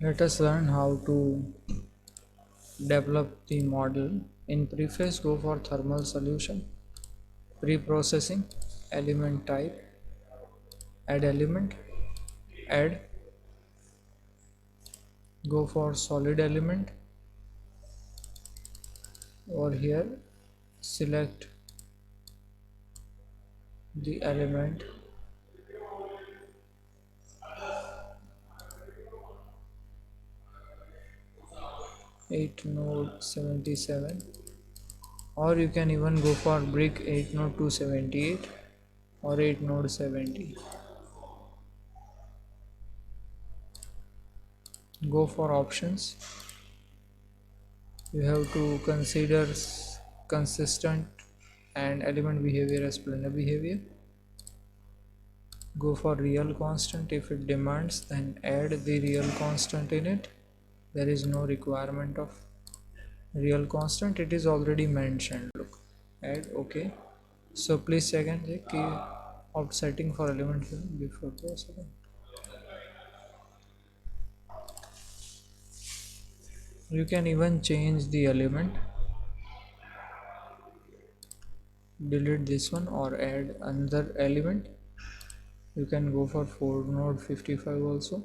Let us learn how to develop the model. In preface, go for thermal solution, pre-processing, element type, add element, add, go for solid element. Over here, select the element 8 node 77, or you can even go for brick 8 node 278 or 8 node 70. Go for options. You have to consider consistent and element behavior as planar behavior. Go for real constant. If it demands, then add the real constant in it. There is no requirement of real constant, it is already mentioned. Look, add, okay. So please check and check key of setting for element fill before proceeding. You can even change the element, delete this one or add another element. You can go for 4 node 55 also,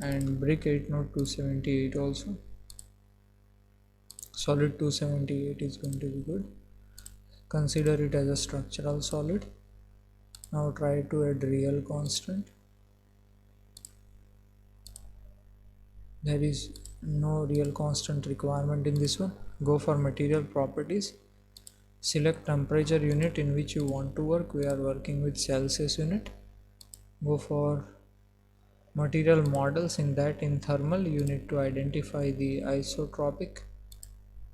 and brick 8 node 278 also. Solid 278 is going to be good. Consider it as a structural solid. Now try to add real constant. There is no real constant requirement in this one. Go for material properties, select temperature unit in which you want to work. We are working with Celsius unit. Go for material models. In that, in thermal, you need to identify the isotropic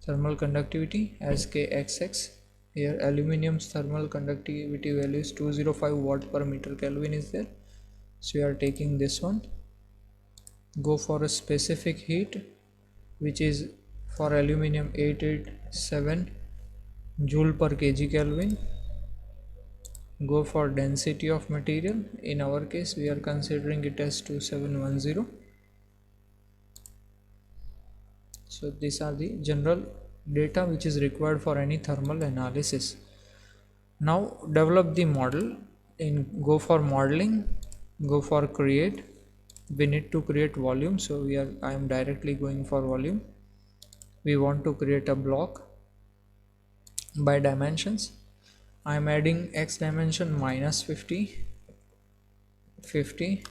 thermal conductivity as Kxx. Here aluminium's thermal conductivity value is 205 watt per meter Kelvin is there, so we are taking this one. Go for a specific heat, which is for aluminium 887 joule per kg Kelvin. Go for density of material. In our case, we are considering it as 2710. So these are the general data which is required for any thermal analysis. Now develop the model. Go for modeling, go for create. We need to create volume, so I am directly going for volume. We want to create a block by dimensions. I am adding x dimension minus 50, 50,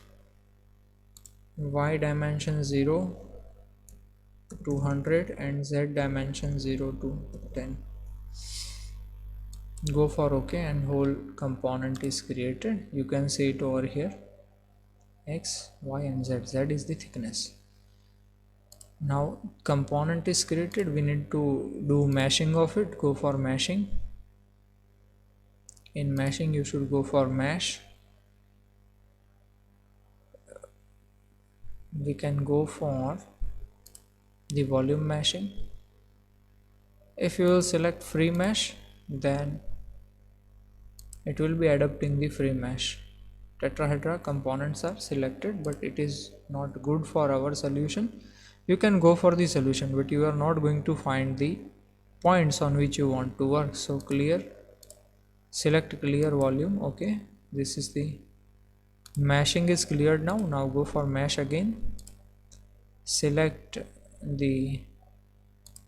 y dimension 0, 200, and z dimension 0 to 10. Go for OK, and whole component is created. You can see it over here, x, y, and z. Z is the thickness. Now component is created, we need to do meshing of it. Go for meshing. In meshing, you should go for mesh. We can go for the volume meshing. If you will select free mesh, then it will be adapting the free mesh. Tetrahedra components are selected, but it is not good for our solution. You can go for the solution, but you are not going to find the points on which you want to work. So clear, select clear volume. Okay, this is the meshing is cleared now. Now go for mesh again. Select the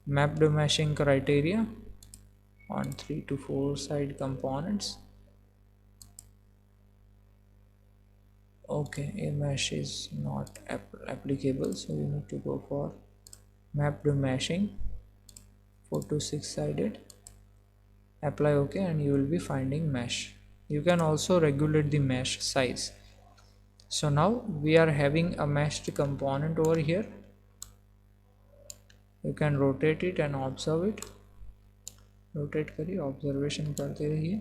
mapped meshing criteria on 3 to 4 side components. Okay, a mesh is not applicable, so you need to go for mapped meshing 4 to 6 sided. Apply OK, and you will be finding mesh. You can also regulate the mesh size. So now we are having a meshed component over here. You can rotate it and observe it. Rotate करिए, observation करते रहिए.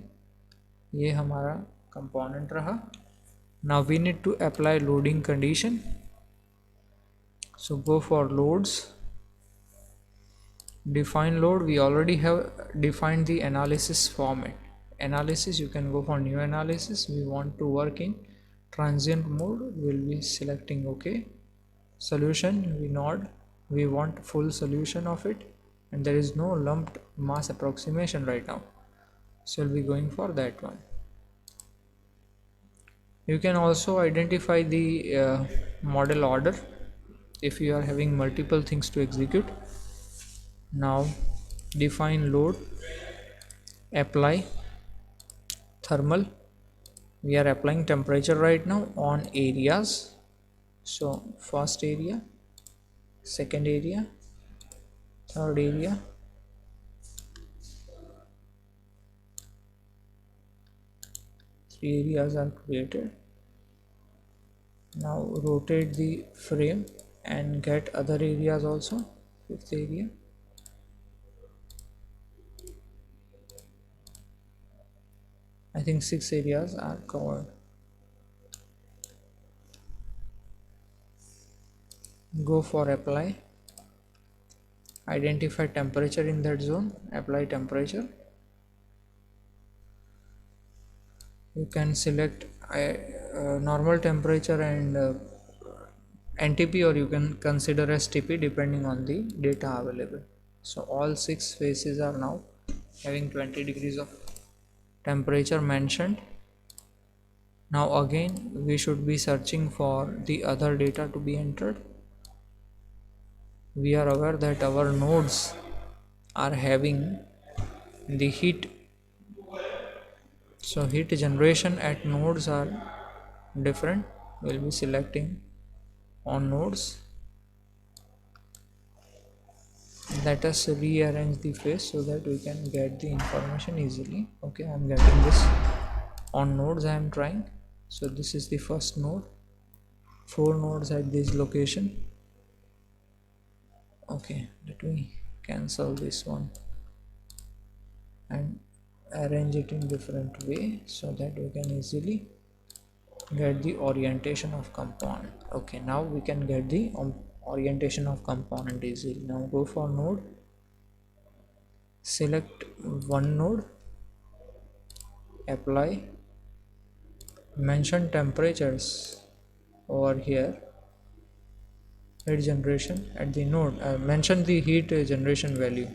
ये हमारा component रहा. Now we need to apply loading condition. So go for loads, define load. We already have defined the analysis format. Analysis, you can go for new analysis. We want to work in Transient mode, we'll be selecting OK. Solution, we want full solution of it, and there is no lumped mass approximation right now, so we'll be going for that one. You can also identify the model order if you are having multiple things to execute. Now define load, apply thermal. We are applying temperature right now on areas. So first area, second area, third area, three areas are created. Now rotate the frame and get other areas also. Fifth area, I think 6 areas are covered. Go for apply, identify temperature in that zone, apply temperature. You can select normal temperature and NTP, or you can consider as TP depending on the data available. So all 6 phases are now having 20 degrees of temperature mentioned. Now again we should be searching for the other data to be entered. We are aware that our nodes are having the heat, so heat generation at nodes are different. We'll be selecting on nodes. Let us rearrange the phase so that we can get the information easily. Okay, I'm getting this on nodes. I am trying. So this is the first node, 4 nodes at this location. Okay, let me cancel this one and arrange it in different way so that we can easily get the orientation of component. Okay, now we can get the orientation of component easily. Now go for node, select one node, apply, mention temperatures over here, heat generation at the node, mention the heat generation value